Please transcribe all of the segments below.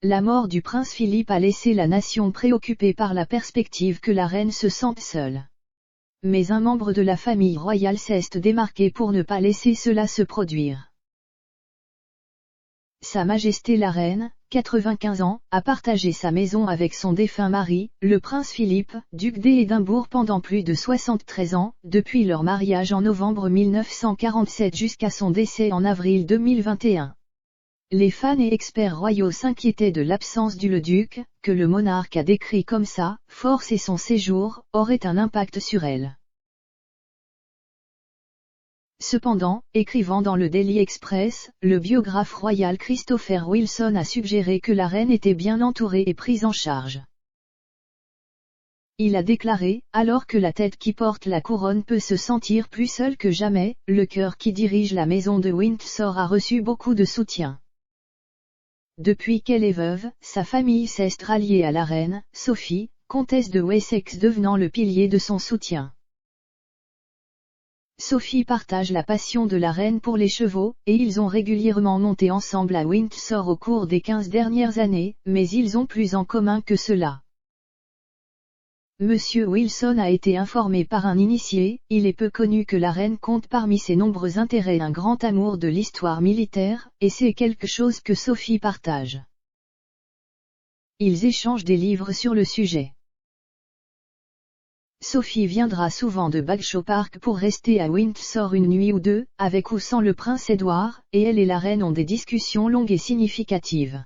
La mort du prince Philippe a laissé la nation préoccupée par la perspective que la reine se sente seule. Mais un membre de la famille royale s'est démarqué pour ne pas laisser cela se produire. Sa Majesté la Reine, 95 ans, a partagé sa maison avec son défunt mari, le prince Philippe, duc d'Édimbourg pendant plus de 73 ans, depuis leur mariage en novembre 1947 jusqu'à son décès en avril 2021. Les fans et experts royaux s'inquiétaient de l'absence du duc, que le monarque a décrit comme sa force et son séjour aurait un impact sur elle. Cependant, écrivant dans le Daily Express, le biographe royal Christopher Wilson a suggéré que la reine était bien entourée et prise en charge. Il a déclaré, alors que la tête qui porte la couronne peut se sentir plus seule que jamais, le cœur qui dirige la maison de Windsor a reçu beaucoup de soutien. Depuis qu'elle est veuve, sa famille s'est ralliée à la reine, Sophie, comtesse de Wessex devenant le pilier de son soutien. Sophie partage la passion de la reine pour les chevaux, et ils ont régulièrement monté ensemble à Windsor au cours des 15 dernières années, mais ils ont plus en commun que cela. Monsieur Wilson a été informé par un initié, il est peu connu que la reine compte parmi ses nombreux intérêts un grand amour de l'histoire militaire, et c'est quelque chose que Sophie partage. Ils échangent des livres sur le sujet. Sophie viendra souvent de Bagshot Park pour rester à Windsor une nuit ou deux, avec ou sans le prince Édouard, et elle et la reine ont des discussions longues et significatives.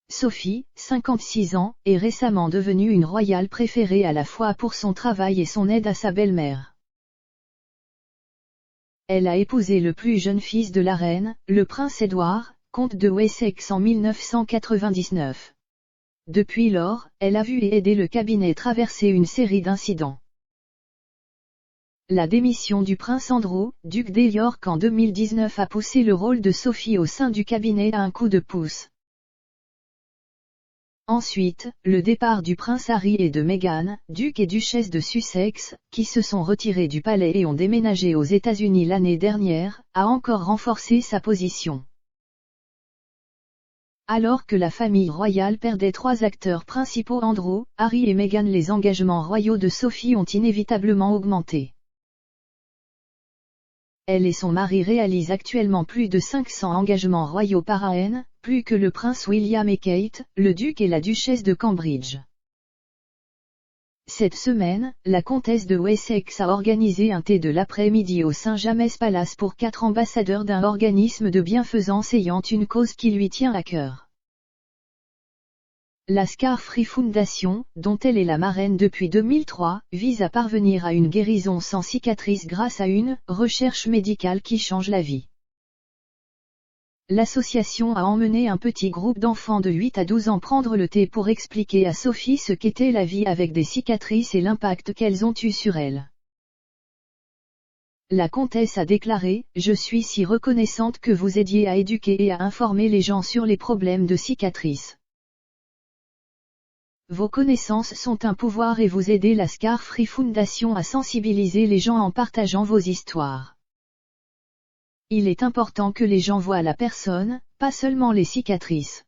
Sophie, 56 ans, est récemment devenue une royale préférée à la fois pour son travail et son aide à sa belle-mère. Elle a épousé le plus jeune fils de la reine, le prince Édouard, comte de Wessex en 1999. Depuis lors, elle a vu et aidé le cabinet traverser une série d'incidents. La démission du prince Andrew, duc de York en 2019 a poussé le rôle de Sophie au sein du cabinet à un coup de pouce. Ensuite, le départ du prince Harry et de Meghan, duc et duchesse de Sussex, qui se sont retirés du palais et ont déménagé aux États-Unis l'année dernière, a encore renforcé sa position. Alors que la famille royale perdait 3 acteurs principaux Andrew, Harry et Meghan, les engagements royaux de Sophie ont inévitablement augmenté. Elle et son mari réalisent actuellement plus de 500 engagements royaux par an, plus que le prince William et Kate, le duc et la duchesse de Cambridge. Cette semaine, la comtesse de Wessex a organisé un thé de l'après-midi au St James Palace pour 4 ambassadeurs d'un organisme de bienfaisance ayant une cause qui lui tient à cœur. La Scar Free Foundation, dont elle est la marraine depuis 2003, vise à parvenir à une guérison sans cicatrice grâce à une recherche médicale qui change la vie. L'association a emmené un petit groupe d'enfants de 8 à 12 ans prendre le thé pour expliquer à Sophie ce qu'était la vie avec des cicatrices et l'impact qu'elles ont eu sur elle. La comtesse a déclaré « Je suis si reconnaissante que vous aidiez à éduquer et à informer les gens sur les problèmes de cicatrices. Vos connaissances sont un pouvoir et vous aidez la Scar Free Foundation à sensibiliser les gens en partageant vos histoires. Il est important que les gens voient la personne, pas seulement les cicatrices. »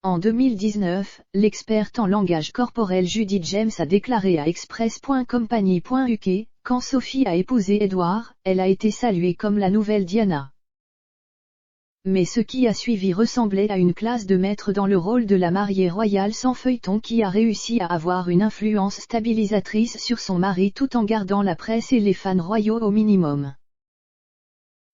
En 2019, l'experte en langage corporel Judith James a déclaré à Express.company.uk, quand Sophie a épousé Edward, elle a été saluée comme la nouvelle Diana. Mais ce qui a suivi ressemblait à une classe de maître dans le rôle de la mariée royale sans feuilleton qui a réussi à avoir une influence stabilisatrice sur son mari tout en gardant la presse et les fans royaux au minimum.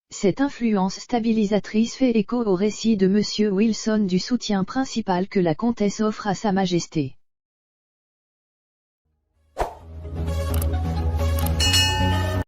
Cette influence stabilisatrice fait écho au récit de Monsieur Wilson du soutien principal que la comtesse offre à Sa Majesté.